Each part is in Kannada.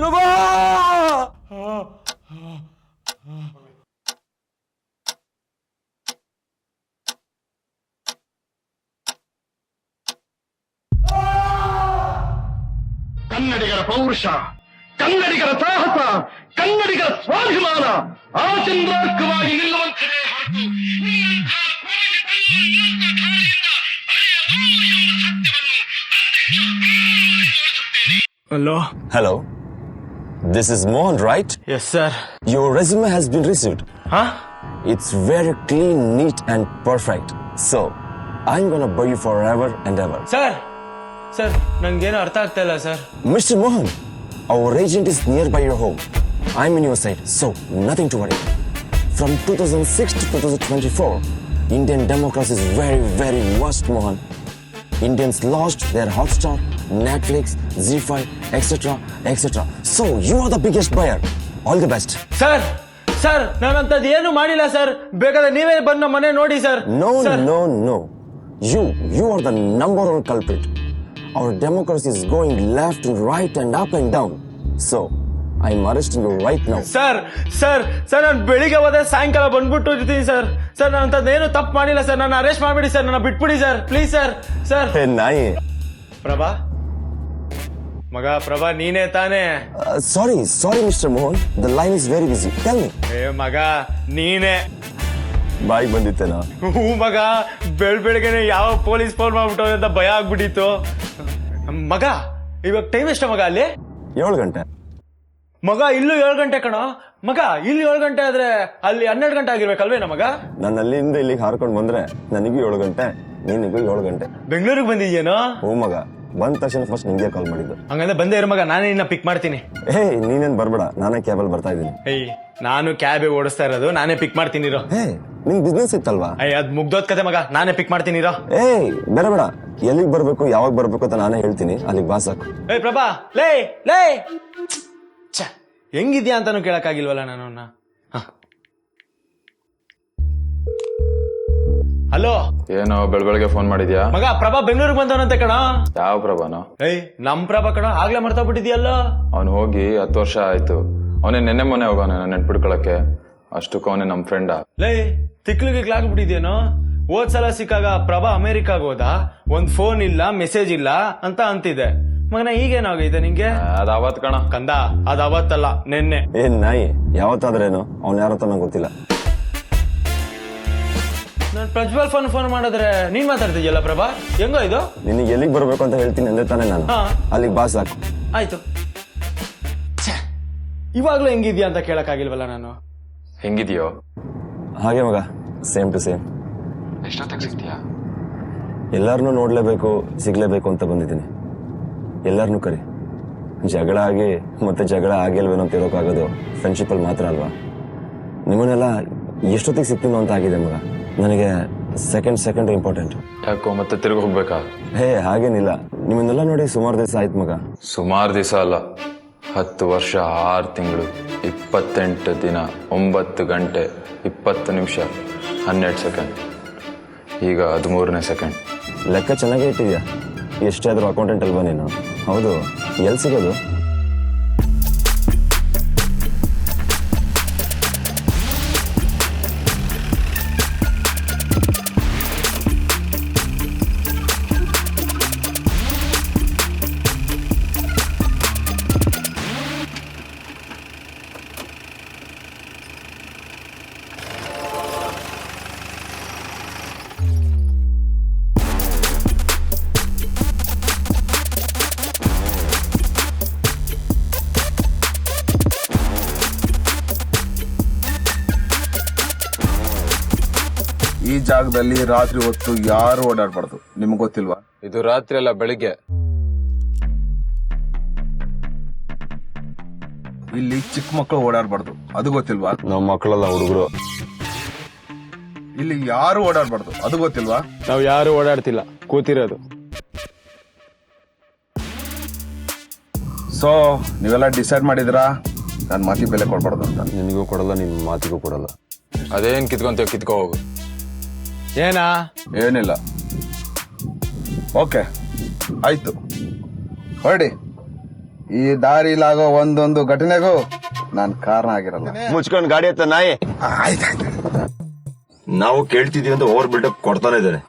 ಪ್ರಭಾ ಕನ್ನಡಿಗರ ಪೌರುಷ, ಕನ್ನಡಿಗರ ಸಾಹಸ, ಕನ್ನಡಿಗರ ಸ್ವಾಭಿಮಾನ ಆಚಂದ್ರಾರ್ಕವಾಗಿ ನಿಲ್ಲುವಂತಿದೆ ಹೊರತು hello. Hello, this is Mohan, right? Yes sir. Your resume has been received. ಹಾ? It's very clean, neat and perfect. So, I'm gonna buy you forever and ever. Sir sir ನಂಗೇನು ಅರ್ಥ ಆಗ್ತಾ ಇಲ್ಲ sir. Mr. Mohan, our agent is nearby your home. I'm in your side, so nothing to worry. From 2006 to 2024, Indian democracy is very, very worst, Mohan. Indians lost their Hotstar, Netflix, Z5, etc., etc. So, you are the biggest buyer. All the best. Sir sir ನಾನಂತದ್ದು ಏನು ಮಾಡಿಲ್ಲ ಸರ್. ಬೇಕಾದ್ರೆ ನೀವೇ ಬಂದು ನಮ್ಮ ಮನೆ ನೋಡಿ sir. No, Sir. no. You are the number one culprit. Our democracy is going left and right and up and down. So, I'm arresting you right now. Sir sir sir ನಾನು ಬೆಳಿಗ್ಗೆ ಹೋದೆ ಸಾಯಂಕಾಲ ಬಂದ್ಬಿಟ್ಟು ಇರ್ತೀನಿ ಸರ್. ಸರ್ ನಾನು ಅಂತದ್ದೇನು ತಪ್ಪು ಮಾಡಿಲ್ಲ ಸರ್. ನನ್ನ ಅರೆಸ್ಟ್ ಮಾಡಿಬಿಡಿ ಸರ್. ನನ್ನ ಬಿಟ್ಬಿಡಿ sir please sir. Sir Hey, Nai. Prabha ಮಗ ಪ್ರಭಾ ನೀನೇ ತಾನೇ? Sorry, Mr. Mohan. The line is very busy. Tell me. ಏ ಮಗ ನೀನೇ? ಬಾಯಿಗೆ ಬಂದಿತ್ತೇನಾ? ಹೂ ಮಗ, ಬೆಳಗ್ಗೆನೆ ಯಾವ ಪೊಲೀಸ್ ಫೋನ್ ಮಾಡ್ಬಿಟ್ಟು ಅಂತ ಭಯ ಆಗ್ಬಿಟ್ಟಿತ್ತು ಮಗ. ಇವಾಗ ಟೈಮ್ ಎಷ್ಟ ಮಗ ಅಲ್ಲಿ? 7 ಗಂಟೆ. ಮಗ ಇಲ್ಲೂ 7 ಗಂಟೆ ಕಣೋ ಮಗ. ಇಲ್ಲಿ 7 ಗಂಟೆ ಆದ್ರೆ ಅಲ್ಲಿ 12 ಗಂಟೆ ಆಗಿರ್ಬೇಕಲ್ವೇನ ಮಗ? ನಾನು ಅಲ್ಲಿಂದ ಇಲ್ಲಿಗೆ ಹಾರ್ಕೊಂಡು ಬಂದ್ರೆ ನನಗೂ 7 ಗಂಟೆ, ನಿನಗೂ 7 ಗಂಟೆ. ಬೆಂಗಳೂರಿಗೆ ಬಂದಿದ್ಯೇನೋ? ಹ್ಞೂ ಮಗ, ಬಂದ ತಕ್ಷಣ ಫಸ್ಟ್ ನಿಂಗೆ ಕಾಲ್ ಮಾಡಿದ್ದು. ಹಂಗಂದ್ರೆ ಬಂದೇ ಇರೋ ಮಗ, ನಾನೇ ನಿನ್ನ ಪಿಕ್ ಮಾಡ್ತೀನಿ. ನೀನೇನ್ ಬರ್ಬೇಡ, ನಾನೇ ಕ್ಯಾಬಲ್ಲಿ ಬರ್ತಾ ಇದ್ದೀನಿ. ನಾನು ಕ್ಯಾಬ್ ಓಡಿಸ್ತಾ ಇರೋದು, ನಾನೇ ಪಿಕ್ ಮಾಡ್ತೀನಿ ಇರೋ. ನಿನ್ ಬಿಸ್ನೆಸ್ ಇತ್ತಲ್ವಾ? ಅದ್ ಮುಗ್ದೋದ್ ಕತೆ ಮಗ, ನಾನೇ ಪಿಕ್ ಮಾಡ್ತೀನಿ ಇರೋ. ಬೇಡ, ಎಲ್ಲಿಗೆ ಬರ್ಬೇಕು ಯಾವಾಗ ಬರ್ಬೇಕು ಅಂತ ನಾನೇ ಹೇಳ್ತೀನಿ, ಅಲ್ಲಿಗೆ ಬಾ ಸಾಕು. ಪ್ರಭಾ ಲೇ ಲೇ ಹೆಂಗಿದ್ಯಾ ಅಂತಾನು ಕೇಳಕ್ಕಾಗಿಲ್ವಲ್ಲ ನಾನು. ಹಲೋ. ಏನೋ ಬೆಳಗ್ಗೆ ಫೋನ್ ಮಾಡಿದ್ಯಾ? ಮಗ ಪ್ರಭಾ ಬೆಂಗಳೂರಿಗೆ ಬಂದವನಂತೆ ಕಣ. ಯಾವ ಪ್ರಭಾನೋ? ನಮ್ ಪ್ರಭಾ ಕಣ, ಆಗ್ಲೇ ಮರ್ತಾಬಿಟ್ಟಿದ್ಯಲ್ಲ. ಅವ್ನು ಹೋಗಿ 10 ವರ್ಷ ಆಯ್ತು. ಅವನೇ ನೆನ್ನೆ ಮೊನ್ನೆ ಹೋಗೋನೆ ನನ್ನ ನೆನ್ಪಿಡ್ಕೊಳಕ್ಕೆ. ಅಷ್ಟಕ್ಕೂ ಅವನೇ ನಮ್ ಫ್ರೆಂಡ. ಲೇ ತಿಕ್ಲಿಗೆ ಆಗ್ಬಿಟ್ಟಿದ್ಯೇನೋ? ಹೋದ್ಸಲ ಸಿಕ್ಕಾಗ ಪ್ರಭಾ ಅಮೆರಿಕಾಗ ಹೋದ, ಒಂದ್ ಫೋನ್ ಇಲ್ಲ ಮೆಸೇಜ್ ಇಲ್ಲ ಅಂತ ಅಂತಿದೆ. ಮಗನ ಈಗೇನಾಗೈತೆ ನಿಂಗೆ? ಅದ್ ಅವತ್ ಕಣ ಕಂದ, ಅದ್ ಅವತ್ತಲ್ಲ ನೆನ್ನೆ. ನಾಯಿ ಯಾವತ್ತಾದ್ರೇನು, ಅವ್ನು ಯಾರತ್ತ ನಂಗೆ ಗೊತ್ತಿಲ್ಲ. ನಾನು ಪ್ರಜ್ವಲ್ ಫೋನ್ ಮಾಡಿದ್ರೆ ನೀನ್ ಮಾತಾಡ್ತಿದ್ಯಲ್ಲ ಪ್ರಭಾ, ಹೆಂಗೋ ಇದು? ನಿನಗೆ ಎಲ್ಲಿಗೆ ಬರ್ಬೇಕು ಅಂತ ಹೇಳ್ತೀನಿ ಅಂದ್ರೆ ತಾನೇ ನಾನು. ಅಲ್ಲಿಗೆ ಬಾ ಸಾಕು. ಆಯ್ತು. ಇವಾಗ್ಲೂ ಹೆಂಗಿದ್ಯಾ ಅಂತ ಕೇಳಕ್ಕಾಗಿಲ್ವಲ್ಲ ನಾನು. ಹೆಂಗಿದ್ಯೋ? ಹಾಗೆ ಮಗ, ಸೇಮ್ ಟು ಸೇಮ್. ಎಷ್ಟೊತ್ತಿಗೆ ಸಿಗ್ತೀಯಾ? ಎಲ್ಲಾರನ್ನೂ ನೋಡ್ಲೇಬೇಕು, ಸಿಗ್ಲೇಬೇಕು ಅಂತ ಬಂದಿದ್ದೀನಿ. ಎಲ್ಲಾರನ್ನೂ ಕರಿ. ಜಗಳ ಆಗಿ ಮತ್ತೆ ಜಗಳ ಆಗಿಲ್ವೇನೋ ಅಂತ ಹೇಳೋಕ್ಕಾಗೋದು ಫ್ರೆಂಡ್ಶಿಪ್ಪಲ್ಲಿ ಮಾತ್ರ ಅಲ್ವಾ? ನಿಮ್ಮನ್ನೆಲ್ಲ ಎಷ್ಟೊತ್ತಿಗೆ ಸಿಗ್ತೀನೋ ಅಂತ ಆಗಿದೆ ಮಗ. ನನಗೆ ಸೆಕೆಂಡ್ ಇಂಪಾರ್ಟೆಂಟ್. ಯಾಕೋ ಮತ್ತೆ ತಿರುಗಿ ಹೋಗ್ಬೇಕಾ? ಹಾಗೇನಿಲ್ಲ, ನಿಮ್ಮನ್ನೆಲ್ಲ ನೋಡಿ ಸುಮಾರು ದಿವಸ ಆಯ್ತು ಮಗ. ಸುಮಾರು ದಿವಸ ಅಲ್ಲ, 10 ವರ್ಷ 6 ತಿಂಗಳು 28 ದಿನ 9 ಗಂಟೆ 20 ನಿಮಿಷ 12 ಸೆಕೆಂಡ್. ಈಗ 13ನೇ ಸೆಕೆಂಡ್. ಲೆಕ್ಕ ಚೆನ್ನಾಗೇ ಇಟ್ಟಿದ್ಯಾ. ಎಷ್ಟೇ ಆದ್ರೂ ಅಕೌಂಟೆಂಟ್ ಅಲ್ವಾ ನೀನು? ಹೌದು, ಎಲ್ಲಿ ಸಿಗೋದು? ಈ ಜಾಗದಲ್ಲಿ ರಾತ್ರಿ ಹೊತ್ತು ಯಾರು ಓಡಾಡಬಾರ್ದು, ನಿಮ್ಗೆ ಗೊತ್ತಿಲ್ವಾ? ಇದು ರಾತ್ರಿ ಅಲ್ಲ, ಬೆಳಿಗ್ಗೆ. ಇಲ್ಲಿ ಚಿಕ್ಕ ಮಕ್ಕಳು ಓಡಾಡಬಾರ್ದು, ಅದು ಗೊತ್ತಿಲ್ವಾ? ನಮ್ಮ ಮಕ್ಕಳೆಲ್ಲ ಹುಡುಗರು. ಇಲ್ಲಿ ಯಾರು ಓಡಾಡಬಾರ್ದು, ಅದು ಗೊತ್ತಿಲ್ವಾ? ನಾವ್ ಯಾರು ಓಡಾಡ್ತಿಲ್ಲ, ಕೂತಿರೋದು. ಸೊ ನೀವೆಲ್ಲ ಡಿಸೈಡ್ ಮಾಡಿದ್ರಾ ನನ್ನ ಮಾತಿಗೆ ಬೆಲೆ ಕೊಡ್ಬಾರ್ದು ಅಂತ? ನಿನಗೂ ಕೊಡಲ್ಲ, ನಿನ್ನ ಮಾತಿಗೂ ಕೊಡಲ್ಲ. ಅದೇನ್ ಕಿತ್ಕೊಂತೀವ, ಕಿತ್ಕೋ ಹೋಗು. ಏನಾ? ಏನಿಲ್ಲ. ಓಕೆ ಆಯ್ತು, ಹೊರಡಿ ಈ ದಾರಿಲಾಗೋ ಒಂದೊಂದು ಘಟನೆಗೂ ನಾನ್ ಕಾರಣ ಆಗಿರಲ್ಲ. ಮುಚ್ಕೊಂಡ್ ಗಾಡಿ ಹತ್ತ ನಾಯಿ. ನಾವು ಕೇಳ್ತಿದೀವಿ ಅಂತ ಓವರ್ ಬಿಲ್ಡಪ್ ಕೊಡ್ತಾನೆ ಇದ್ದಾನೆ.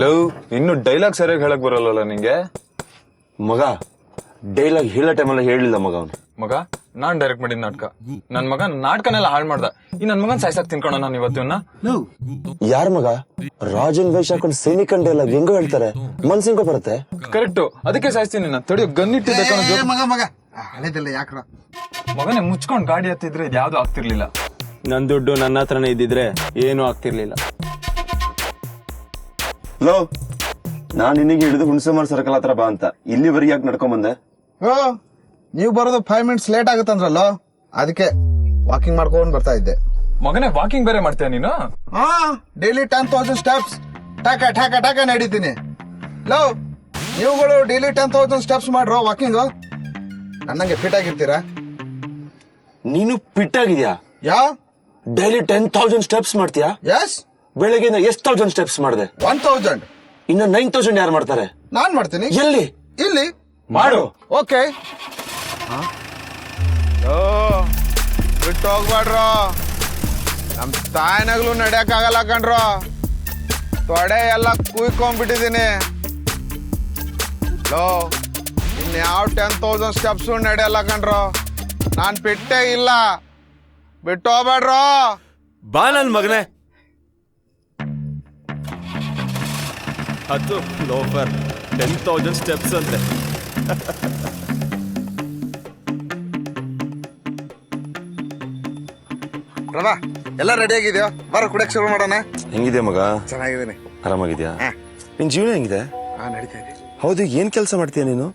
ಲವ್ ಇನ್ನು ಡೈಲಾಗ್ ಸರಿಯಾಗಿ ಹೇಳಕ್ ಬರಲ್ಲ ನಿಂಗೆ. ಮಗ ಡೈಲಾಗ್ ಹೇಳೋ ಟೈಮಲ್ಲಿ ಹೇಳಿಲ್ಲ ಮಗ ಅವನು. ಮಗ ನಾನ್ ಡೈರೆಕ್ಟ್ ಮಾಡಿದ ನಾಟಕ. ನನ್ ಮಗ ನಾಟಕನೆಲ್ಲ ಹಾಳು ಮಾಡ್ದ. ಈ ನನ್ ಮಗನ್ ಸಾಯ್ಸಾಕ್ ತಿನ್ಕೋಣ ನಾನು ಇವತ್ತಿನ. ಯಾರ ಮಗ? ರಾಜನ್ ವೇಷ ಹಾಕೊಂಡು ಸೈನಿಕನ್ ಡೈಲಾಗ್ ಹೆಂಗೋ ಹೇಳ್ತಾರೆ, ಮನ್ಸಿಂಗೋ ಬರುತ್ತೆ. ಕರೆಕ್ಟ್, ಅದಕ್ಕೆ ಸಾಯ್ತೀನಿ ನಾನು. ತಡಿಯೋ ಗನ್ನಿಟ್ಟಿದ್ದೆ. ಮಗ ಹಳೆದಲ್ಲ ಯಾಕ್ರ? ಮಗನೇ ಮುಚ್ಕೊಂಡ್ ಗಾಡಿ ಹತ್ತಿದ್ರೆ ಇದ್ಯಾವ್ದು ಆಗ್ತಿರ್ಲಿಲ್ಲ. ನನ್ ದುಡ್ಡು ನನ್ನ ಹತ್ರನೇ ಇದ್ದಿದ್ರೆ ಏನೂ ಆಗ್ತಿರ್ಲಿಲ್ಲ. ಲೋ, ನಾನ್ ನಿನಗೆ ಹಿಡಿದು ಹುಣಸೆಮರ ಸರ್ಕಲ್ ಹತ್ರ ಬಾ ಅಂತ ಇಲ್ಲಿವರೆಗೆ ಯಾಕೆ ನಡ್ಕೊಂಡ್ ಬಂದೆ? ನೀವು ಬರೋದು 5 minutes ಲೇಟ್ ಆಗುತ್ತಂದ್ರಲ್ಲೋ, ಅದಕ್ಕೆ ವಾಕಿಂಗ್ ಮಾಡ್ಕೊಂಡ್ ಬರ್ತಾ ಇದ್ದೆ. ಮಗನೇ ವಾಕಿಂಗ್ ಬೇರೆ ಮಾಡ್ತೀಯ ನೀನು? Daily 10,000 steps ಟಾಕ ಟಾಕ ಟಾಕ ನಡೀತೀನಿ. ಲವ್, ನೀವುಗಳು ಡೈಲಿ 10,000 ಸ್ಟೆಪ್ಸ್ ಮಾಡ್ರೋ ವಾಕಿಂಗ್. ನನ್ನಂಗೆ ಫಿಟ್ ಆಗಿರ್ತೀರಾ? ನೀನು ಫಿಟ್ ಆಗಿದ್ಯಾ? ಯಾ ಡೈಲಿ 10,000 ಸ್ಟೆಪ್ಸ್ ಮಾಡ್ತೀಯಾ? ಎಸ್. ಬೆಳಗ್ಗೆ ಎಷ್ಟು 1000 ಸ್ಟೆಪ್ಸ್ ಮಾಡಿದೆ? 1,000. ಇನ್ನು 9,000 ಯಾರು ಮಾಡ್ತಾರೆ? ನಾನ್ ಮಾಡ್ತೀನಿ. ಎಲ್ಲಿ? ಇಲ್ಲಿ ಮಾಡು. ಓಕೆ. ಬಿಟ್ಟು ಹೋಗ್ಬೇಡ್ರೋ, ನಮ್ ತಾಯಿನಾಗ್ಲೂ ನಡ್ಯಕ್ ಆಗಲ್ಲ ಕಣ್ರೋ. ತೊಡೆ ಎಲ್ಲ ಕುಯ್ಕೊಂಡ್ಬಿಟ್ಟಿದೀನಿ. ಲೋ, ಇನ್ಯಾವ 10,000 ಸ್ಟೆಪ್ಸ್ ನಡೆಯಲ್ಲ ಕಣ್ರೋ. ನಾನ್ ಬಿಟ್ಟೇ ಇಲ್ಲ, ಬಿಟ್ಟು ಹೋಗ್ಬೇಡ್ರೋ. ಬಾ ನನ್ ಮಗನೇ. ಅದು ಲೋಫರ್ 10,000 ಸ್ಟೆಪ್ಸ್ ಅಂತೆ. ಪ್ರಭಾ, ಎಲ್ಲ ರೆಡಿ ಆಗಿದ್ಯೋ? ಬರೋ ಕುಡಿಯಕ್ ಶುರು ಮಾಡೋಣ. ಹೆಂಗಿದ್ಯಾ ಮಗ? ಚೆನ್ನಾಗಿದ್ದೀನಿ. ಆರಾಮಾಗಿದ್ಯಾ? ನಿನ್ ಜೀವನ ಹೆಂಗಿದೆ? ನಡೀತಾ ಇದೆ. ಹೌದು, ಏನ್ ಕೆಲಸ ಮಾಡ್ತೀಯ ನೀನು?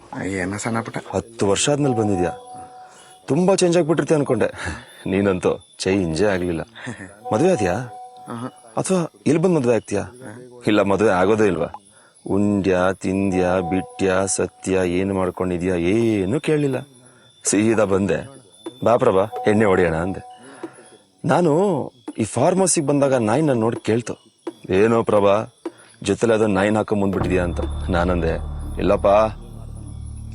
ಏನೋ ಸಣ್ಣ ಪುಟ್ಟ. 10 ವರ್ಷ ಆದ್ಮೇಲೆ ಬಂದಿದ್ಯಾ. ತುಂಬಾ ಚೇಂಜ್ ಆಗ್ಬಿಟ್ಟಿರ್ತೀಯ ಅನ್ಕೊಂಡೆ. ನೀನಂತೂ ಚೇಂಜೇ ಆಗ್ಲಿಲ್ಲ. ಮದ್ವೆ ಆದ್ಯಾ ಅಥವಾ ಇಲ್ಲಿ ಬಂದ್ ಮದ್ವೆ ಆಗ್ತೀಯಾ? ಇಲ್ಲ, ಮದ್ವೆ ಆಗೋದೇ ಇಲ್ವಾ? ಉಂಡ್ಯಾ, ತಿಂದ್ಯಾ, ಬಿಟ್ಯಾ, ಸತ್ಯ, ಏನ್ ಮಾಡ್ಕೊಂಡಿದ್ಯಾ ಏನು ಕೇಳಲಿಲ್ಲ. ಸೀದಾ ಬಂದೆ. ಬಾ ಪ್ರಭಾ, ಎಣ್ಣೆ ಹೊಡೆಯೋಣ ಅಂದೆ. ನಾನು ಈ ಫಾರ್ಮಸಿಗೆ ಬಂದಾಗ ನಾಯಿ ನನ್ನ ನೋಡಿ ಕೇಳ್ತು, ಏನೋ ಪ್ರಭಾ ಜೊತೆಲೆ ಅದನ್ನ ನಾಯಿನ ಹಾಕೊಂಡ್ ಬಂದ್ಬಿಟ್ಟಿದ್ಯಾ ಅಂತ. ನಾನಂದೆ, ಇಲ್ಲಪ್ಪ,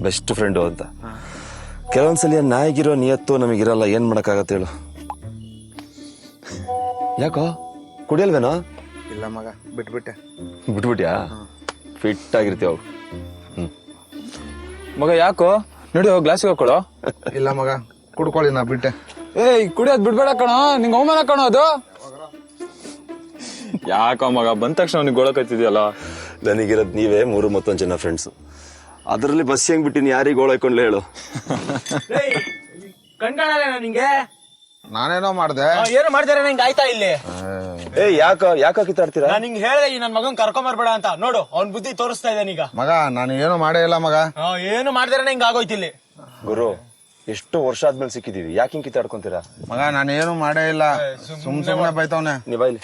ಬೆಸ್ಟ್ ಫ್ರೆಂಡು ಅಂತ. ಕೆಲವೊಂದ್ಸಲಿ ನಾಯಿಗಿರೋ ನಿಯತ್ತು ನಮಗಿರಲ್ಲ, ಏನ್ ಮಾಡಕ್ಕಾಗತ್ತೆ ಹೇಳು? ಯಾಕೋ ಕುಡಿಯಲ್ವೇನೋ? ಇಲ್ಲ ಮಗ, ಬಿಟ್ಬಿಟ್ಟೆ. ಬಿಟ್ಬಿಟ್ಯಾ? ಫಿಟ್ ಆಗಿರ್ತೀವ. ಮಗ ಯಾಕೋ ನಡಿಯೋ ಗ್ಲಾಸಿಗೆ ಹಾಕೊಳ್ಳೋ. ಇಲ್ಲ ಮಗ, ಕುಡ್ಕೊಳ್ಳಿ, ನಾ ಬಿಟ್ಟೆ. ಏಯ್ ಕುಡಿಯೋದ್ ಬಿಡ್ಬೇಡ ಕಣೋ, ನಿಂಗೆ ಅವಮಾನ ಕಣೋ ಅದು. ಯಾಕೋ ಮಗ ಬಂದ ತಕ್ಷಣ ಅವ್ನಿಗೆ ಗೋಳಕತ್ತಿದ್ಯಲ್ಲ. ನನಗಿರೋದ್ ನೀವೇ 3 ಮತ್ತೊಂದು ಜನ ಫ್ರೆಂಡ್ಸ್. ಅದರಲ್ಲಿ ಬಸ್ ಹೆಂಗ್ ಬಿಟ್ಟಿನಿ, ಯಾರಿಗೆ ಗೋಳಾಯ್ಕೊಂಡ್ಲೆ ಹೇಳು? ಕಣ್ಕಾಣಲ್ಲ ನಿಂಗೆ? ನಾನೇನೋ ಮಾಡ್ದೆ. ಏನು ಮಾಡ್ತಾರೆ ನಂಗೆ ಆಯ್ತಾ ಇಲ್ಲಿ? ಯಾಕ ಕಿತ್ತಾಡ್ತೀರಾ? ನಾನು ಹಿಂಗ್ ಹೇಳ್ದೆ ಈ ನನ್ ಮಗನ್ ಕರ್ಕೊಂಬರ್ಬೇಡ ಅಂತ. ನೋಡು, ಅವ್ನ್ ಬುದ್ಧಿ ತೋರಿಸ್ತಾ ಇದ್ದಾನೀಗ. ಮಗ, ನಾನು ಏನು ಮಾಡೇ ಇಲ್ಲ ಮಗ. ಏನು ಮಾಡ್ದಾರೆ ಹಿಂಗ ಆಗೋಯ್ತಿಲ್ಲಿ. ಗುರು, ಎಷ್ಟೋ ವರ್ಷ ಆದ್ಮೇಲೆ ಸಿಕ್ಕಿದೀವಿ, ಯಾಕೆ ಹಿಂಗ್ ಕಿತ್ತಾಡ್ಕೊಂತೀರಾ? ಮಗ, ನಾನೇನು ಮಾಡೇ ಇಲ್ಲ. ಸುಮ್ನೆ ಬೈತವನೆ. ನೀ ಬಾಯ್ಲಿ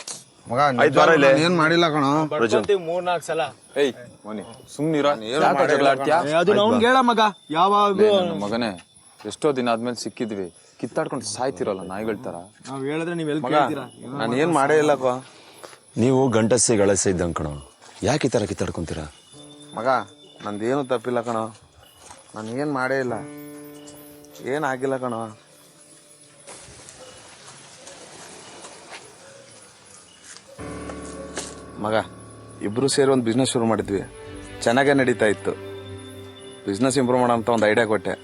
ಮಗ, ಏನ್ ಮಾಡಿಲ್ಲ ಕಣ. 3-4 ಸಲ. ಏಯ್ ಮೋನಿ ಸುಮ್ನಿರ, ಜಗಳ ಆಡ್ತೀಯಾ? ಅದು ಅವ್ನ್ ಹೇಳ ಮಗ, ಯಾವಾಗ ಮಗನೇ ಎಷ್ಟೋ ದಿನ ಆದ್ಮೇಲೆ ಸಿಕ್ಕಿದ್ವಿ, ಕಿತ್ತಾಡ್ಕೊಂಡು ಸಾಯ್ತಿರಲ್ಲ ನಾಯಿಗಳ ತರ. ನಾವ್ ಹೇಳಿದ್ರೆ ನೀವ್ ಎಲ್ಲಿ ಕೇಳ್ತೀರಾ? ನಾನು ಏನ್ ಮಾಡೇ ಇಲ್ಲ. ನೀವು ಗಂಟಸ್ಸೆ ಗಳಸೆ ಇದ್ದಂಗ್ ಕಣೋ, ಯಾಕೆ ಈ ತರ ಕಿತ್ತಾಡ್ಕೊಂತೀರಾ? ಮಗ, ನಂದೇನು ತಪ್ಪಿಲ್ಲ ಕಣ. ನಾನು ಏನ್ ಮಾಡೇ ಇಲ್ಲ, ಏನಾಗಿಲ್ಲ ಕಣ. ಮಗ, ಇಬ್ರು ಸೇರಿ ಒಂದು ಬಿಸ್ನೆಸ್ ಶುರು ಮಾಡಿದ್ವಿ. ಚೆನ್ನಾಗೇ ನಡೀತಾ ಇತ್ತು. ಬಿಸ್ನೆಸ್ ಇಂಪ್ರೂವ್ ಮಾಡೋ ಅಂತ ಒಂದು ಐಡಿಯಾ ಕೊಟ್ಟೆ.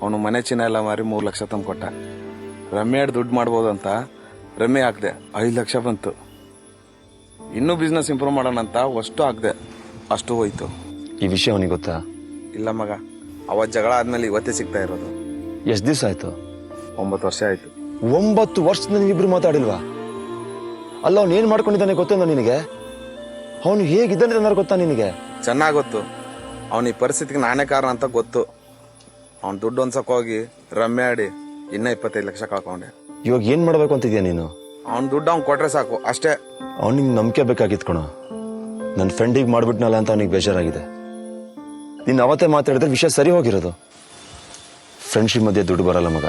ಅವನು ಮನೆ ಚಿನ್ನ ಎಲ್ಲ ಮಾರಿ 3 ಲಕ್ಷ ತಂದು ಕೊಟ್ಟ. ರಮ್ಯ ದುಡ್ಡು ಮಾಡ್ಬೋದು ಅಂತ ರಮ್ಯ ಹಾಕ್ದೆ, 5 ಲಕ್ಷ ಬಂತು. ಇನ್ನೂ ಬಿಸ್ನೆಸ್ ಇಂಪ್ರೂವ್ ಮಾಡೋಣ ಅಂತ ಅಷ್ಟು ಹಾಕ್ದೆ, ಅಷ್ಟು ಹೋಯ್ತು. ಈ ವಿಷಯ ಅವನಿಗೆ ಗೊತ್ತಾ? ಇಲ್ಲ ಮಗ, ಅವತ್ತು ಜಗಳ ಆದ್ಮೇಲೆ ಇವತ್ತೇ ಸಿಗ್ತಾ ಇರೋದು. ಎಷ್ಟ್ ದಿವಸ ಆಯ್ತು? 9 ವರ್ಷ ಆಯ್ತು. 9 ವರ್ಷದಿಂದ ನೀವಿಬ್ರು ಮಾತಾಡಿಲ್ವಾ? ಅಲ್ಲ, ಅವ್ನು ಏನ್ ಮಾಡ್ಕೊಂಡಿದ್ದಾನೆ ಗೊತ್ತೇನೋ ನಿನಗೆ? ಅವನು ಹೇಗಿದ್ದಾನೆ ಅನ್ನೋದು ಗೊತ್ತಾ ನಿನಗೆ? ಚೆನ್ನಾಗ್ ಗೊತ್ತು. ಅವನ ಈ ಪರಿಸ್ಥಿತಿಗೆ ನಾನೇ ಕಾರಣ ಅಂತ ಗೊತ್ತು. ಅವ್ನ ದುಡ್ಡು ಹೊಂದ್ಸಕ್ ಹೋಗಿ ರಮ್ಯ ಆಡಿ ಇನ್ನ 25 ಲಕ್ಷ ಕಳ್ಕೊಂಡೆ. ಇವಾಗ ಏನ್ ಮಾಡ್ಬೇಕು ಅಂತಿದ್ಯಾ ನೀನು? ಅವ್ನ ದುಡ್ಡು ಅವ್ನ್ ಕೊಟ್ರೆ ಸಾಕು, ಅಷ್ಟೇ. ಅವ್ನಿಗೆ ನಂಬಿಕೆ ಬೇಕಾಗಿತ್ತು ಕಣೋ. ನನ್ನ ಫ್ರೆಂಡಿಗೆ ಮಾಡ್ಬಿಟ್ನಲ್ಲ ಅಂತ ಅವನಿಗೆ ಬೇಜಾರಾಗಿದೆ. ನೀನ್ ಅವತ್ತೇ ಮಾತಾಡಿದ್ರೆ ವಿಷಯ ಸರಿ ಹೋಗಿರೋದು. ಫ್ರೆಂಡ್ಶಿಪ್ ಮಧ್ಯೆ ದುಡ್ಡು ಬರಲ್ಲ ಮಗ,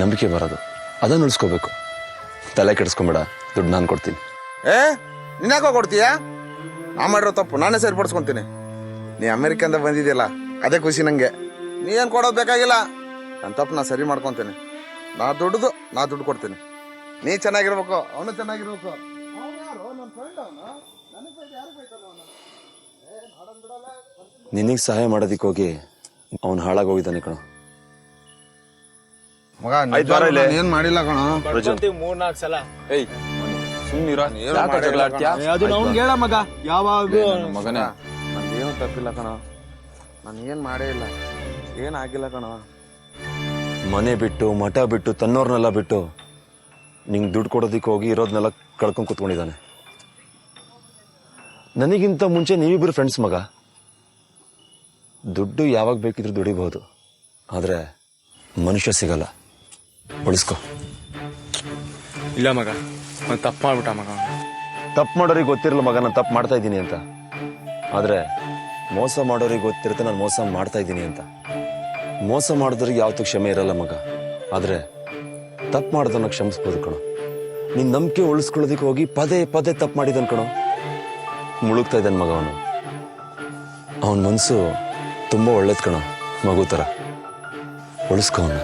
ನಂಬಿಕೆ ಬರೋದು. ಅದನ್ನ ಉಳಿಸ್ಕೋಬೇಕು. ತಲೆ ಕೆಡಿಸ್ಕೊಂಬೇಡ, ದುಡ್ಡು ನಾನು ಕೊಡ್ತೀನಿ. ನೀನ್ಯಾಕೋ ಕೊಡ್ತೀಯಾ? ನಾ ಮಾಡಿರೋ ತಪ್ಪು ನಾನೇ ಸರಿಪಡಿಸ್ಕೊಂತೀನಿ. ನೀ ಅಮೆರಿಕದಿಂದ ಬಂದಿದ್ಯಲ್ಲ, ಅದೇ ಖುಷಿ ನಂಗೆ. ನೀ ಏನ್ ಕೊಡೋದು ಬೇಕಾಗಿಲ್ಲ, ನನ್ನ ತಪ್ಪು ನಾ ಸರಿ ಮಾಡ್ಕೊಂತೇನೆ. ನಾ ದುಡ್ಡು ಕೊಡ್ತೀನಿ. ನೀ ಚೆನ್ನಾಗಿರ್ಬೇಕು, ಅವನು ಚೆನ್ನಾಗಿರ್ಬೇಕು. ನಿನಗೆ ಸಹಾಯ ಮಾಡೋದಿಕ್ಕೆ ಹೋಗಿ ಅವನು ಹಾಳಾಗೋಗಿದ್ದಾನೆ ಕಣೋ. ಮಗ ಆಯ್ತು ಬಾರ ಇಲ್ಲಿ. ಏನ್ ಮಾಡಿಲ್ಲ ಕಣ. ಬರ್ಕೊಂತೀವಿ 3-4 ಸಲ. ಏಯ್ ಸುಮ್ಮನಿರ ಜಗಳ ಆಡ್ತೀಯಾ? ಅದು ಅವ್ನ್ಗೆ ಹೇಳ ಮಗ, ಯಾವಾಗ ಮಗನೇ ನಂದೇನು ತಪ್ಪಿಲ್ಲ ಕಣ, ನಾನು ಏನ್ ಮಾಡೇ ಇಲ್ಲ, ಏನಾಗಿಲ್ಲ ಕಣ. ಮನೆ ಬಿಟ್ಟು ಮಠ ಬಿಟ್ಟು ತನ್ನೋರ್ನೆಲ್ಲ ಬಿಟ್ಟು ನಿಂಗೆ ದುಡ್ಡು ಕೊಡೋದಿಕ್ಕೆ ಹೋಗಿ ಇರೋದನ್ನೆಲ್ಲ ಕಳ್ಕೊಂಡು ಕೂತ್ಕೊಂಡಿದ್ದಾನೆ. ನನಗಿಂತ ಮುಂಚೆ ನೀವಿಬ್ರು ಫ್ರೆಂಡ್ಸ್ ಮಗ. ದುಡ್ಡು ಯಾವಾಗ ಬೇಕಿದ್ರು ದುಡಿಬಹುದು, ಆದ್ರೆ ಮನುಷ್ಯ ಸಿಗಲ್ಲ. ಉಳಿಸ್ಕೊ. ಇಲ್ಲ ಮಗ, ಅವ್ನು ತಪ್ಪು ಮಾಡ್ಬಿಟ್ಟ ಮಗ. ತಪ್ಪು ಮಾಡೋರಿಗೆ ಗೊತ್ತಿರಲ್ಲ ಮಗ ನಾನು ತಪ್ಪು ಮಾಡ್ತಾ ಇದ್ದೀನಿ ಅಂತ, ಆದ್ರೆ ಮೋಸ ಮಾಡೋರಿಗೆ ಗೊತ್ತಿರುತ್ತೆ ನಾನು ಮೋಸ ಮಾಡ್ತಾ ಇದ್ದೀನಿ ಅಂತ. ಮೋಸ ಮಾಡಿದ್ರಿಗೆ ಯಾವತ್ತೂ ಕ್ಷಮೆ ಇರಲ್ಲ ಮಗ, ಆದ್ರೆ ತಪ್ಪು ಮಾಡೋದನ್ನ ಕ್ಷಮಿಸ್ಬೋದು ಕಣೋ. ನಿನ್ ನಂಬಿಕೆ ಉಳಿಸ್ಕೊಳ್ಳೋದಿಕ್ಕೆ ಹೋಗಿ ಪದೇ ಪದೇ ತಪ್ಪು ಮಾಡಿದನ್ ಕಣೋ. ಮುಳುಗ್ತಾ ಇದ್ದಾನೆ ಮಗ ಅವನು. ಅವನ ಮನ್ಸು ತುಂಬಾ ಒಳ್ಳೇದ್ ಕಣೋ, ಮಗು ತರ. ಉಳಿಸ್ಕೊ ಅವನ್ನ.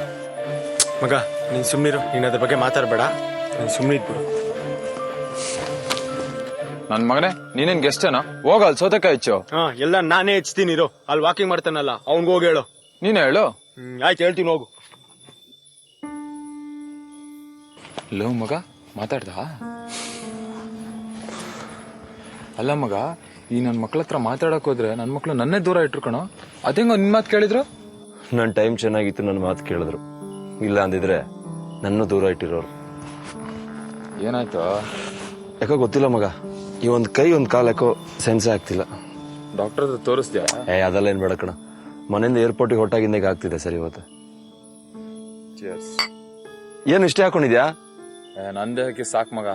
ಮಗ ನೀನ್ ಸುಮ್ನಿರು, ನೀನ್ ಅದ್ರ ಬಗ್ಗೆ ಮಾತಾಡ್ಬೇಡ, ನೀನ್ ಸುಮ್ನಿದ್ಬಿಡು. ನನ್ ಮಗನೇ ನೀನೇನ್ ಗೆಸ್ಟೇನಾ? ಹೋಗ ಅಲ್ಲಿ ಸೌತೆಕಾಯಿ ಹೆಚ್ಚು. ಎಲ್ಲ ನಾನೇ ಹೆಚ್ಚ್ತೀನಿ ಇರೋ. ಅಲ್ಲಿ ವಾಕಿಂಗ್ ಮಾಡ್ತಾನಲ್ಲ ಅವ್ನ್ಗೆ ಹೋಗಿ ಹೇಳು. ನೀನ್ ಹೇಳು. ಆಯ್ತು ಹೇಳ್ತೀನಿ, ಹೋಗು. ಲೋ ಮಗ ಮಾತಾಡ್ದ? ಅಲ್ಲ ಮಗ, ಈ ನನ್ ಮಕ್ಳ ಹತ್ರ ಮಾತಾಡಕ್ ಹೋದ್ರೆ ನನ್ ಮಕ್ಳು ನನ್ನೇ ದೂರ ಇಟ್ರುಕಣೋ. ಅದೇಂಗ ನಿನ್ ಮಾತು ಕೇಳಿದ್ರು? ನನ್ನ ಟೈಮ್ ಚೆನ್ನಾಗಿತ್ತು, ನನ್ನ ಮಾತು ಕೇಳಿದ್ರು. ಇಲ್ಲ ಅಂದಿದ್ರೆ ನನ್ನ ದೂರ ಇಟ್ಟಿರೋರು. ಏನಾಯ್ತು? ಯಾಕೋ ಗೊತ್ತಿಲ್ಲ ಮಗ, ಈ ಒಂದ್ ಕೈ ಒಂದ್ ಕಾಲ್ ಯಾಕೋ ಸೆನ್ಸೇ ಆಗ್ತಿಲ್ಲ. ಡಾಕ್ಟರ್ ಹತ್ರ ತೋರಿಸ್ದ್ಯಾ? ಅದೆಲ್ಲ ಏನ್ ಬೇಡ ಕಣ, ಮನೆಯಿಂದ ಏರ್ಪೋರ್ಟಿಗೆ ಹೊಟ್ಟಾಗಿಂದ ಆಗ್ತಿದೆ. ಸರಿ ಇವತ್ತು ಏನು ಇಷ್ಟೇ ಹಾಕೊಂಡಿದ್ಯಾ? ನನ್ ದೇಹಕ್ಕೆ ಸಾಕ್ ಮಗ.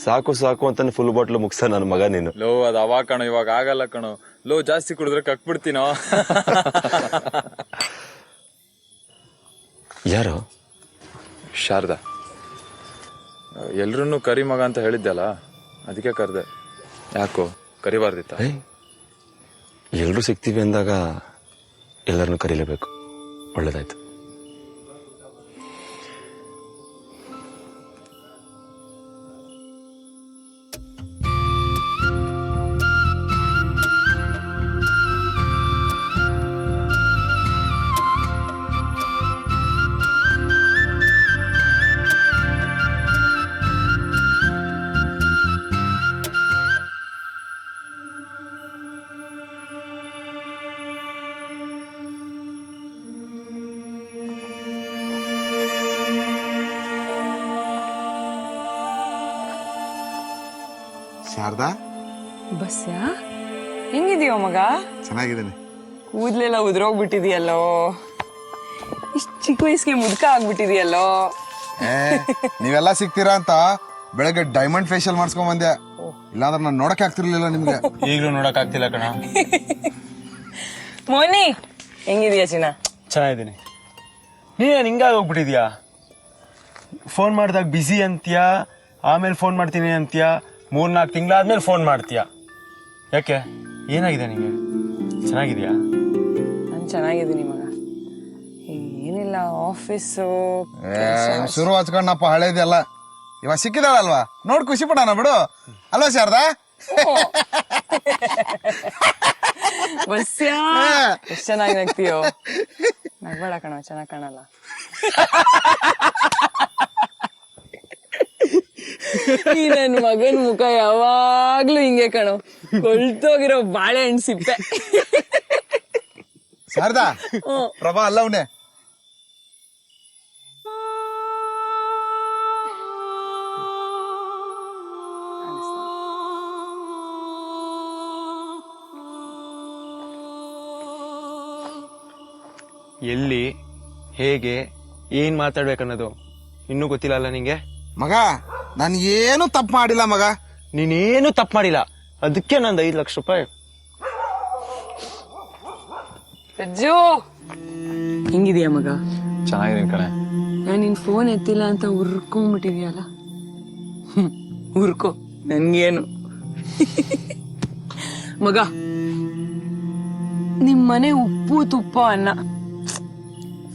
ಸಾಕು ಸಾಕು ಅಂತಾನೆ ಫುಲ್ ಬಾಟ್ಲು ಮುಗ್ಸ ನನ್ನ ಮಗ ನೀನು. ಲೋ ಅದ್ ಅವಾಗ ಕಣೋ, ಇವಾಗ ಆಗಲ್ಲ ಕಣೋ. ಲೋ ಜಾಸ್ತಿ ಕುಡಿದ್ರೆ ಕಕ್ಬಿಡ್ತೀನೋ. ಯಾರು? ಶಾರದಾ. ಎಲ್ರನ್ನೂ ಕರಿ ಮಗ ಅಂತ ಹೇಳಿದ್ದಲ್ಲ, ಅದಕ್ಕೆ ಕರ್ದೆ. ಯಾಕೋ ಕರಿಬಾರ್ದಿತ್ತ? ಎಲ್ರು ಸಿಗ್ತೀವಿ ಅಂದಾಗ ಎಲ್ಲರನ್ನು ಕರೀಲೇಬೇಕು. ಒಳ್ಳೇದಾಯ್ತು. ಶಾರದಾ, ಬಸ್ಯಾ ಹೆಂಗಿದೀಯೋ ಮಗ? ಚೆನ್ನಾಗಿದ್ದೀನಿ. ಕೂದ್ಲೆಲ್ಲ ಉದ್ರೋಗ್ಬಿಟ್ಟಿದೆಯಲ್ಲೋ, ಇಷ್ಟ ಚಿಕ್ಕ ವಯಸ್ಸಿಗೆ ಮುದುಕ ಆಗ್ಬಿಟ್ಟಿದೆಯಲ್ಲೋ. ನೀವೆಲ್ಲ ಸಿಗ್ತೀರಾ ಅಂತ ಬೆಳಗ್ಗೆ ಡೈಮಂಡ್ ಫೇಶಿಯಲ್ ಮಾಡಿಸ್ಕೊಂಡ್ ಬಂದೆ. ಇಲ್ಲಾಂದ್ರೆ ನಾನು ನೋಡಕ್ ಆಗ್ತಿರ್ಲಿಲ್ಲ ನಿಮ್ಗೆ. ಈಗಲೂ ನೋಡಕ್ ಆಗ್ತಿಲ್ಲ ಕಣ. ಮೋನಿ ಹೆಂಗಿದೀಯ ಚಿನ್ನ? ಚೆನ್ನಾಗಿದ್ದೀನಿ. ನೀನೇನು ಹಿಂಗಾಗಿ ಹೋಗ್ಬಿಟ್ಟಿದ್ಯಾ? ಫೋನ್ ಮಾಡಿದಾಗ ಬ್ಯುಸಿ ಅಂತೀಯ, ಆಮೇಲೆ ಫೋನ್ ಮಾಡ್ತೀನಿ ಅಂತೀಯ, 3-4 ತಿಂಗಳಾದ್ಮೇಲೆ ಫೋನ್ ಮಾಡ್ತೀಯ. ಯಾಕೆ, ಏನಾಗಿದೆ ನಿಂಗೆ? ಚೆನ್ನಾಗಿದ್ಯಾ? ನಾನು ಚೆನ್ನಾಗಿದ್ದೀನಿ ಮಗ. ಏನಿಲ್ಲ, ಆಫೀಸು ಶುರು ಹಚ್ಕೊಂಡಪ್ಪ ಹಳೇದೆಲ್ಲ. ಇವಾಗ ಸಿಕ್ಕಿದಾಳಲ್ವಾ, ನೋಡ್ ಖುಷಿ ಪಡೋಣ ಬಿಡು. ಅಲ್ವಾ ಶಾರದಾ? ಬಸ್ಯಾ ಎಷ್ಟ್ ಚೆನ್ನಾಗಿ ನಗ್ತೀಯೋ. ನಗ್ಬೇಡ ಕಣ, ಚೆನ್ನಾಗ್ ಕಾಣಲ್ಲ. ಈ ನನ್ ಮಗನ್ ಮುಖ ಯಾವಾಗ್ಲೂ ಹಿಂಗೆ ಕಣೋ, ಕೊಳ್ತೋಗಿರೋ ಬಾಳೆಹಣ್ಣು ಸಿಪ್ಪೆ. ಶಾರದಾ, ಪ್ರಭಾ ಅಲ್ಲ ಅವನೇ. ಎಲ್ಲಿ, ಹೇಗೆ, ಏನ್ ಮಾತಾಡ್ಬೇಕನ್ನೋದು ಇನ್ನೂ ಗೊತ್ತಿಲ್ಲ ಅಲ್ಲ ನಿಂಗೆ? ಮಗ ನಾನು ಏನು ತಪ್ಪು ಮಾಡಿಲ್ಲ ಮಗ. ನೀನೇನು ತಪ್ಪು ಮಾಡಿಲ್ಲ, ಅದಕ್ಕೆ ನಂದು 5 ಲಕ್ಷ ರೂಪಾಯಿ. ಅಜ್ಜು ಹೆಂಗಿದೀಯ ಮಗ? ಚೆನ್ನಾಗಿದ್ದೀನಿ ಕಣೆ. ನಾನು ನಿನ್ ಫೋನ್ ಎತ್ತಿಲ್ಲ ಅಂತ ಉರ್ಕೊಂಬಿಟ್ಟಿದ್ಯಲ್ಲ. ಉರ್ಕೋ, ನನ್ಗೇನು. ಮಗ ನಿಮ್ ಮನೆ ಉಪ್ಪು ತುಪ್ಪ ಅನ್ನ.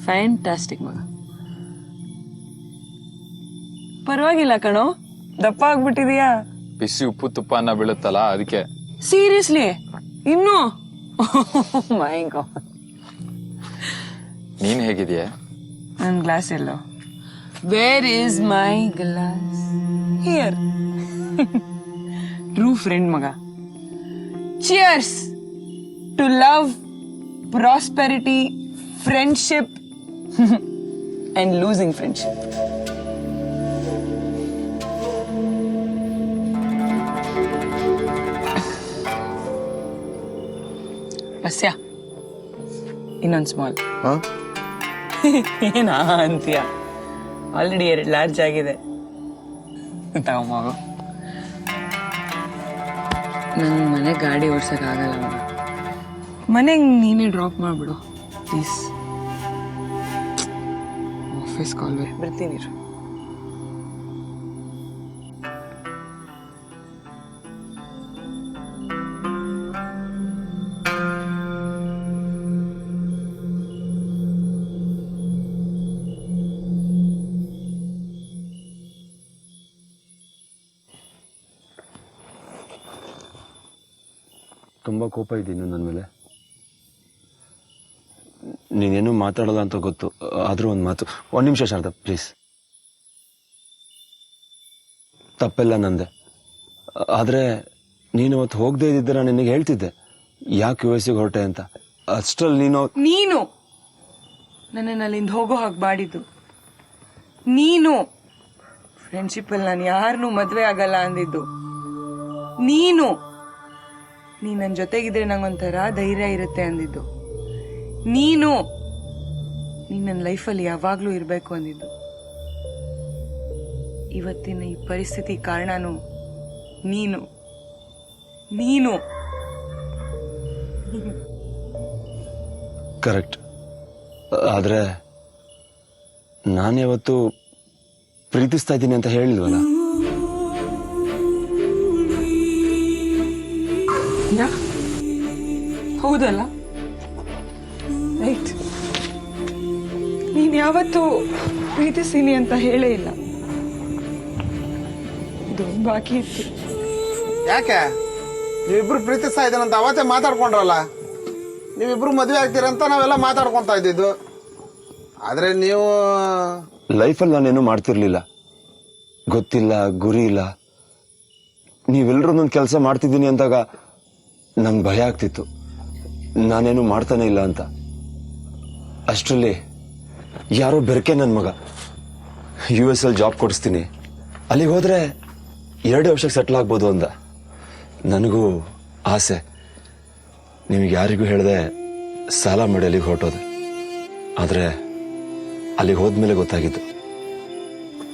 ಫ್ಯಾಂಟಾಸ್ಟಿಕ್ ಮಗ. ಪರವಾಗಿಲ್ಲ ಕಣೋ, ದಪ್ಪ ಆಗ್ಬಿಟ್ಟಿದೀಯಾ. ಬಿಸಿ ಉಪ್ಪು ತುಪ್ಪ ಅನ್ನ ಬೀಳುತ್ತಲ್ಲ ಅದಕ್ಕೆ. ಸೀರಿಯಸ್ಲಿ ಇನ್ನು ಮೈ ಗಾಡ್. ನೀನ್ ಹೇಗಿದೆಯಾ? ನನ್ ಗ್ಲಾಸ್ ಎಲ್ಲೋ? Where is my glass? Here. True friend ಮಗ. Cheers to love, prosperity, friendship and losing friendship. Basya ಇನ್ನೊಂದು ಸ್ಮಾಲ್. ಏನಾ ಅಂತೀಯ? ಆಲ್ರೆಡಿ 2 ಲಾರ್ಜ್ ಆಗಿದೆ. ತಗೊಂಬೋಗ. ನನ್ನ ಮನೆ ಗಾಡಿ ಓಡ್ಸಕ್ ಆಗಲ್ಲ ಮಗ. ಮನೆಗೆ ನೀನೇ ಡ್ರಾಪ್ ಮಾಡ್ಬಿಡು ಪ್ಲೀಸ್. ಆಫೀಸ್ ಕಾಲ್ ಬರ್ತೀನಿ. ತುಂಬ ಕೋಪ ಇದ್ದೀನಿ ನನ್ನ ಮೇಲೆ. ನೀನೇನು ಮಾತಾಡಲ್ಲ ಅಂತ ಗೊತ್ತು, ಆದರೂ ಒಂದು ಮಾತು. 1 ನಿಮಿಷ ಶಾರದಾ ಪ್ಲೀಸ್. ತಪ್ಪೆಲ್ಲ ನಂದೆ. ಆದರೆ ನೀನು ಅವತ್ತು ಹೋಗದೆ ಇದ್ದಿದ್ದರೆ ನಾನು ನಿನಗೆ ಹೇಳ್ತಿದ್ದೆ ಯಾಕೆ US ಗೆ ಹೊರಟೆ ಅಂತ. ಅಷ್ಟರಲ್ಲಿ ನೀನು ನನ್ನನ್ನು ಅಲ್ಲಿಂದ ಹೋಗೋ ಹಾಗೆ ಮಾಡಿದ್ದು ನೀನು. ಫ್ರೆಂಡ್ಶಿಪ್ಪಲ್ಲಿ ನಾನು ಯಾರನ್ನೂ ಮದುವೆ ಆಗಲ್ಲ ಅಂದಿದ್ದು ನೀನು ನನ್ನ ಜೊತೆಗಿದ್ರೆ ನಂಗೊಂಥರ ಧೈರ್ಯ ಇರುತ್ತೆ ಅಂದಿದ್ದು ನೀನು ನನ್ನ ಲೈಫಲ್ಲಿ ಯಾವಾಗಲೂ ಇರಬೇಕು ಅಂದಿದ್ದು. ಇವತ್ತಿನ ಈ ಪರಿಸ್ಥಿತಿ ಕಾರಣನೂ ನೀನು. ನೀನು ಕರೆಕ್ಟ್. ಆದರೆ ನಾನು ಯಾವತ್ತು ಪ್ರೀತಿಸ್ತಾ ಇದ್ದೀನಿ ಅಂತ ಹೇಳಿಲ್ವಲ್ಲ. ಹೌದಲ್ಲ? ರೈಟ್. ನೀನ್ ಯಾವತ್ತೂ ಪ್ರೀತಿಸ್ತೀನಿ ಅಂತ ಹೇಳೇ ಇಲ್ಲ. ಇದು ಬಾಕಿ ಇತ್ತು. ಯಾಕೆ ನೀವಿಬ್ರು ಪ್ರೀತಿಸ್ತಾ ಇದ್ದೀರಂತ ಅವತ್ತೇ ಮಾತಾಡ್ಕೊಂಡ್ರಲ್ಲ. ನೀವಿಬ್ರು ಮದುವೆ ಆಗ್ತೀರಂತ ನಾವೆಲ್ಲ ಮಾತಾಡ್ಕೊಂತ ಇದ್ದಿದ್ದು. ಆದ್ರೆ ನೀವು ಲೈಫಲ್ಲಿ ನಾನೇನು ಮಾಡ್ತಿರ್ಲಿಲ್ಲ, ಗೊತ್ತಿಲ್ಲ, ಗುರಿ ಇಲ್ಲ. ನೀವೆಲ್ಲರೂ ನನ್ನ ಕೆಲಸ ಮಾಡ್ತಿದ್ದೀನಿ ಅಂದಾಗ ನಂಗೆ ಭಯ ಆಗ್ತಿತ್ತು, ನಾನೇನು ಮಾಡ್ತಾನೆ ಇಲ್ಲ ಅಂತ. ಅಷ್ಟರಲ್ಲಿ ಯಾರೋ ಬೆರಕೆ ನನ್ನ ಮಗ US ಅಲ್ಲಿ ಜಾಬ್ ಕೊಡಿಸ್ತೀನಿ, ಅಲ್ಲಿಗೆ ಹೋದ್ರೆ 2 ವರ್ಷಕ್ಕೆ ಸೆಟ್ಲ್ ಆಗ್ಬೋದು ಅಂದ. ನನಗೂ ಆಸೆ. ನಿಮಗೆ ಯಾರಿಗೂ ಹೇಳದೆ ಸಾಲ ಮಾಡಿ ಅಲ್ಲಿಗೆ ಹೊರಟೋದೆ. ಆದರೆ ಅಲ್ಲಿಗೆ ಹೋದ್ಮೇಲೆ ಗೊತ್ತಾಗಿದ್ದು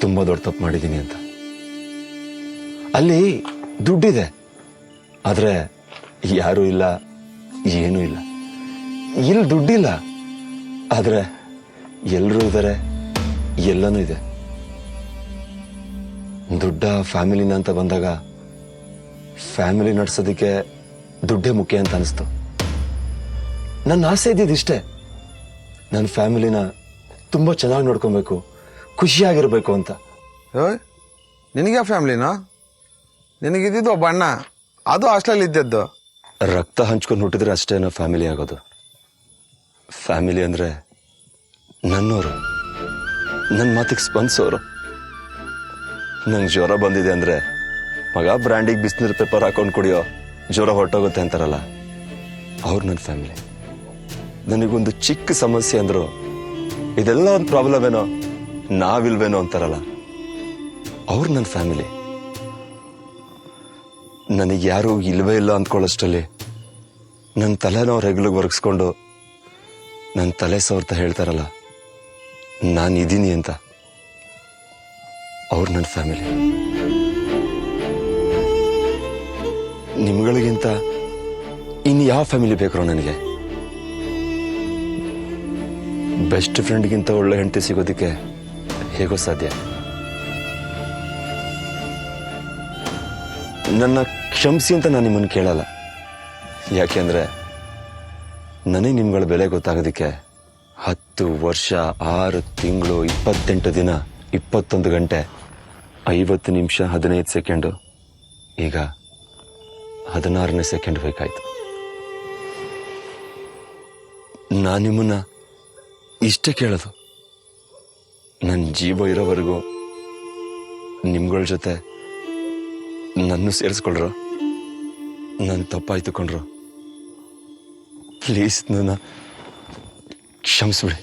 ತುಂಬ ದೊಡ್ಡ ತಪ್ಪು ಮಾಡಿದ್ದೀನಿ ಅಂತ. ಅಲ್ಲಿ ದುಡ್ಡಿದೆ, ಆದರೆ ಯಾರೂ ಇಲ್ಲ, ಏನೂ ಇಲ್ಲ. ಇಲ್ಲಿ ದುಡ್ಡಿಲ್ಲ, ಆದರೆ ಎಲ್ಲರೂ ಇದ್ದಾರೆ, ಎಲ್ಲನೂ ಇದೆ. ದೊಡ್ಡ ಫ್ಯಾಮಿಲಿನ ಅಂತ ಬಂದಾಗ ಫ್ಯಾಮಿಲಿ ನಡೆಸೋದಕ್ಕೆ ದುಡ್ಡೇ ಮುಖ್ಯ ಅಂತ ಅನಿಸ್ತು. ನನ್ನ ಆಸೆ ಇದ್ದಿದ್ದಿಷ್ಟೇ, ನನ್ನ ಫ್ಯಾಮಿಲಿನ ತುಂಬ ಚೆನ್ನಾಗಿ ನೋಡ್ಕೊಬೇಕು, ಖುಷಿಯಾಗಿರ್ಬೇಕು ಅಂತ. ನಿನಗೆ ಫ್ಯಾಮಿಲಿನಾ? ನಿನಗಿದ್ದು ಒಬ್ಬ ಅಣ್ಣ, ಅದು ಹಾಸ್ಟೆಲ್ ಇದ್ದದ್ದು. ರಕ್ತ ಹಂಚ್ಕೊಂಡು ಹುಟ್ಟಿದ್ರೆ ಅಷ್ಟೇ ನಾವು ಫ್ಯಾಮಿಲಿ ಆಗೋದು. ಫ್ಯಾಮಿಲಿ ಅಂದರೆ ನನ್ನೋರು, ನನ್ನ ಮಾತಿಗೆ ಸ್ಪಂದಿಸೋರು. ನಂಗೆ ಜ್ವರ ಬಂದಿದೆ ಅಂದರೆ ಮಗ ಬ್ರ್ಯಾಂಡಿಗೆ ಬಿಸಿನೀರು ಪೇಪರ್ ಹಾಕೊಂಡು ಕುಡಿಯೋ, ಜ್ವರ ಹೊರಟೋಗುತ್ತೆ ಅಂತಾರಲ್ಲ, ಅವ್ರು ನನ್ನ ಫ್ಯಾಮಿಲಿ. ನನಗೊಂದು ಚಿಕ್ಕ ಸಮಸ್ಯೆ ಅಂದರು ಇದೆಲ್ಲ ಒಂದು ಪ್ರಾಬ್ಲಮ್ ಏನೋ, ನಾವಿಲ್ವೇನೋ ಅಂತಾರಲ್ಲ, ಅವ್ರು ನನ್ನ ಫ್ಯಾಮಿಲಿ. ನನಗೆ ಯಾರೂ ಇಲ್ವೇ ಇಲ್ಲ ಅಂದ್ಕೊಳ್ಳೋಷ್ಟರಲ್ಲಿ ನನ್ನ ತಲೆನೋ ರೆಗ್ಲಿಗೆ ಒರಗಿಸ್ಕೊಂಡು ನನ್ನ ತಲೆ ಸವರ್ತ ಹೇಳ್ತಾರಲ್ಲ ನಾನು ಇದ್ದೀನಿ ಅಂತ, ಅವ್ರು ನನ್ನ ಫ್ಯಾಮಿಲಿ. ನಿಮ್ಗಳಿಗಿಂತ ಇನ್ನು ಯಾವ ಫ್ಯಾಮಿಲಿ ಬೇಕ್ರೋ ನನಗೆ? ಬೆಸ್ಟ್ ಫ್ರೆಂಡ್ಗಿಂತ ಒಳ್ಳೆ ಹೆಂಡತಿ ಸಿಗೋದಕ್ಕೆ ಹೇಗೋ ಸಾಧ್ಯ? ನನ್ನ ಕ್ಷಮಿಸಿ ಅಂತ ನಾನು ನಿಮ್ಮನ್ನು ಕೇಳಲ್ಲ, ಯಾಕೆಂದ್ರೆ ನನಗೆ ನಿಮ್ಗಳ ಬೆಲೆ ಗೊತ್ತಾಗೋದಕ್ಕೆ 10 ವರ್ಷ 6 ತಿಂಗಳು 28 ದಿನ 21 ಗಂಟೆ 50 ನಿಮಿಷ 15 ಸೆಕೆಂಡು ಈಗ 16ನೇ ಸೆಕೆಂಡ್ ಬೇಕಾಯ್ತು. ನಾನು ನಿಮ್ಮನ್ನ ಇಷ್ಟೇ ಕೇಳೋದು, ನನ್ನ ಜೀವ ಇರೋವರೆಗೂ ನಿಮ್ಗಳ ಜೊತೆ ನನ್ನ ಸೇರಿಸ್ಕೊಳ್ರು. ನನ್ನ ತಪ್ಪಾಯ್ತು ಕೊಂಡ್ರು, ಪ್ಲೀಸ್ ನನ್ನ ಕ್ಷಮಿಸ್ಬಿಡಿ.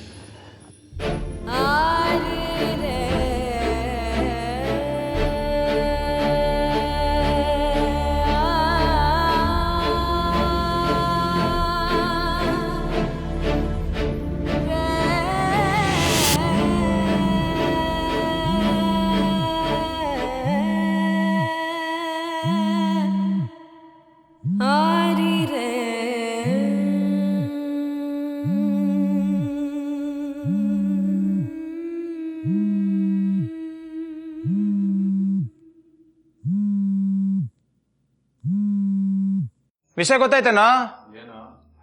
ವಿಷಯ ಗೊತ್ತಾಯ್ತೇನೋ?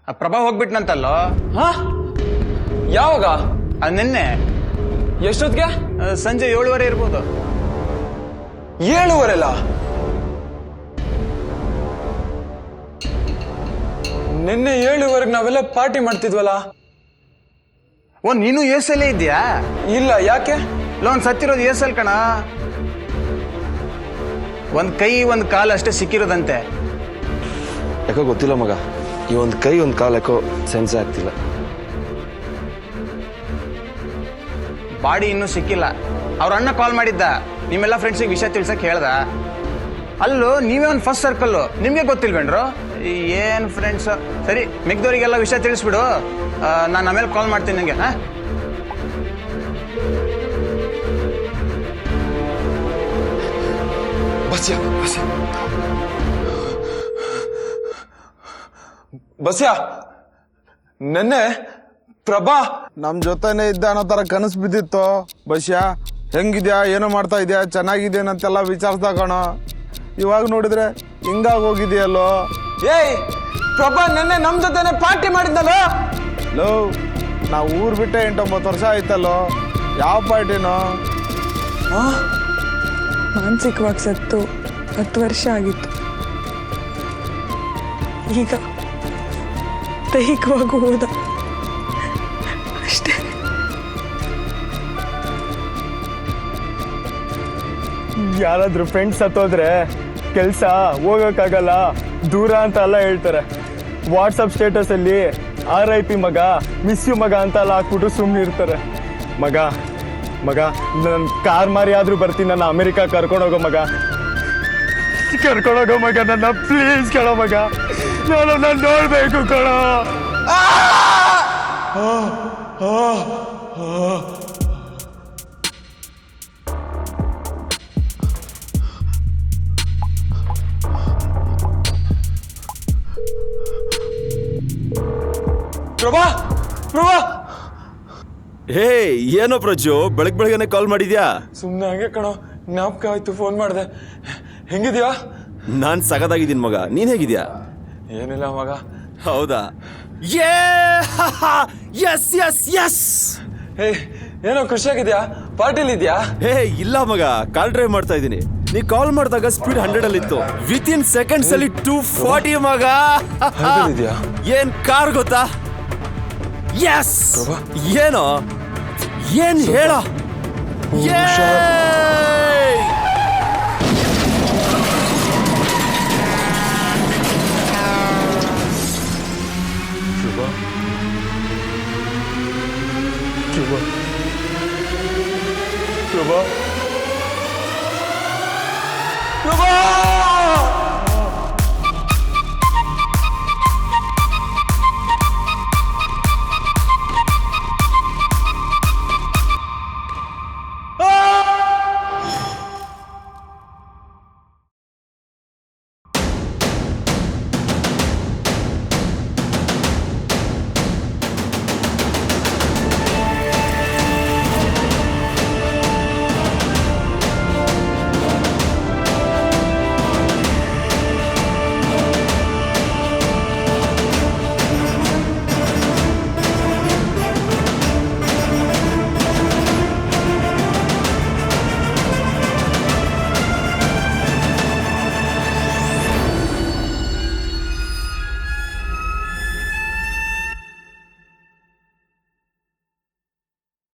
ಆ ಪ್ರಭಾ ಹೋಗ್ಬಿಟ್ನಂತಲ್ಲೋ. ಹಾ, ಯಾವಾಗ? ಅದು ನಿನ್ನೆ ಎಷ್ಟೊತ್ತಿಗೆ? ಸಂಜೆ 7:30 ಇರ್ಬೋದು. 7:30 ನಿನ್ನೆ 7:30 ನಾವೆಲ್ಲ ಪಾರ್ಟಿ ಮಾಡ್ತಿದ್ವಲ್ಲ. ಓ, ನೀನು ಎಸ್ ಅಲ್ಲೇ ಇದ್ಯಾ? ಇಲ್ಲ, ಯಾಕೆ? ಲೋನ್ ಸತ್ತಿರೋದು ಎಸ್ ಎಲ್ ಕಣ. ಒಂದ್ ಕೈ ಒಂದ್ ಕಾಲು ಅಷ್ಟೇ ಸಿಕ್ಕಿರೋದಂತೆ. ಯಾಕೋ ಗೊತ್ತಿಲ್ಲ ಮಗ, ಈ ಒಂದು ಕೈ ಒಂದು ಕಾಲು ಯಾಕೋ ಸೆನ್ಸ್ ಆಗ್ತಿಲ್ಲ. ಬಾಡಿ ಇನ್ನೂ ಸಿಕ್ಕಿಲ್ಲ. ಅವ್ರ ಅಣ್ಣ ಕಾಲ್ ಮಾಡಿದ್ದ, ನಿಮ್ಮೆಲ್ಲ ಫ್ರೆಂಡ್ಸಿಗೆ ವಿಷಯ ತಿಳ್ಸಕ್ ಹೇಳ್ದ. ಅಲ್ಲೂ ನೀವೇ ಒಂದು ಫಸ್ಟ್ ಸರ್ಕಲ್ಲು, ನಿಮ್ಗೆ ಗೊತ್ತಿಲ್ವೇನ್ರು? ಏನ್ ಫ್ರೆಂಡ್ಸ್. ಸರಿ, ಮಿಕ್ದವ್ರಿಗೆಲ್ಲ ವಿಷಯ ತಿಳಿಸ್ಬಿಡು. ನಾನು ಆಮೇಲೆ ಕಾಲ್ ಮಾಡ್ತೀನಿ ನಿಂಗೆ. ಹಾ, ಬಸ್ಯ, ನೆನ್ನೆ ಪ್ರಭಾ ನಮ್ ಜೊತೆನೆ ಇದ್ದ ಅನ್ನೋ ತರ ಕನಸು ಬಿದ್ದಿತ್ತು. ಬಸ್ಯ, ಹೆಂಗಿದ್ಯಾ, ಏನೋ ಮಾಡ್ತಾ ಇದ್ಯಾ, ಚೆನ್ನಾಗಿದ್ದೇನಂತೆಲ್ಲ ವಿಚಾರಿಸ್ದ ಕಣ. ಇವಾಗ ನೋಡಿದ್ರೆ ಹಿಂಗಾಗಿ ಹೋಗಿದ್ಯಲ್ಲೋ. ಏಯ್, ಪ್ರಭಾ ನೆನ್ನೆ ನಮ್ ಜೊತೆನೆ ಪಾರ್ಟಿ ಮಾಡಿದ್ದಲ್ಲ. ಲೋ, ನಾವು ಊರ್ ಬಿಟ್ಟೆ 8-9 ವರ್ಷ ಆಯ್ತಲ್ಲೋ. ಯಾವ ಪಾರ್ಟಿನೋ? ಮಾನಸಿಕವಾಗಿ ಸತ್ತು 10 ವರ್ಷ ಆಗಿತ್ತು. ಈಗ ದೈಹಿಕವಾಗಿ ಹೋದ ಅಷ್ಟೇ. ಯಾರಾದ್ರೂ ಫ್ರೆಂಡ್ಸ್ ಸತ್ತೋದ್ರೆ ಕೆಲಸ ಹೋಗೋಕ್ಕಾಗಲ್ಲ, ದೂರ ಅಂತ ಎಲ್ಲ ಹೇಳ್ತಾರೆ. ವಾಟ್ಸಪ್ ಸ್ಟೇಟಸಲ್ಲಿ RIP ಮಗ, ಮಿಸ್ ಯು ಮಗ ಅಂತ ಎಲ್ಲ ಹಾಕ್ಬಿಟ್ಟು ಸುಮ್ಮನೆ ಇರ್ತಾರೆ. ಮಗ ಮಗ ನನ್ನ ಕಾರ್ ಮಾರಿ ಆದರೂ ಬರ್ತೀನಿ, ನನ್ನ ಅಮೆರಿಕ ಕರ್ಕೊಂಡೋಗೋ ಮಗ, ಕರ್ಕೊಂಡೋಗೋ ಮಗ, ನನ್ನ ಪ್ಲೀಸ್ ಕೇಳೋ ಮಗ, ನಾನು ನೋಡ್ಬೇಕು ಕಣೋ. ಪ್ರಭಾ, ಪ್ರಭಾ, ಹೇ, ಏನೋ ಪ್ರಜು, ಬೆಳಗ್ಗೆನೆ ಕಾಲ್ ಮಾಡಿದ್ಯಾ? ಸುಮ್ಮನೆ ಹಂಗೆ ಕಣೋ, ಜ್ಞಾಪಕ ಆಯ್ತು, ಫೋನ್ ಮಾಡಿದೆ. ಹೆಂಗಿದ್ಯಾ? ನಾನ್ ಸಗದಾಗಿದ್ದೀನಿ ಮಗ, ನೀನ್ ಹೇಗಿದ್ಯಾ? ಏನಿಲ್ಲ ಮಗ. ಹೌದಾ? S S S. ಹೇ, ಏನೋ ಖುಷಿಯಾಗಿದ್ಯಾ? ಪಾರ್ಟಿಲಿದ್ಯಾ? ಹೇ ಇಲ್ಲ ಮಗ, ಕಾರ್ ಡ್ರೈವ್ ಮಾಡ್ತಾ ಇದ್ದೀನಿ. ನೀ ಕಾಲ್ ಮಾಡಿದಾಗ ಸ್ಪೀಡ್ 100 ಅಲ್ಲಿ ಇತ್ತು. ವಿತಿನ್ ಸೆಕೆಂಡ್ಸ್ ಅಲ್ಲಿ 240 ಮಗ. ಇದೆಯಾ? ಏನ್ ಕಾರ್ ಗೊತ್ತಾ? ಎಸ್. ಏನೋ ಏನ್ ಹೇಳ? ಪ್ರಭಾ,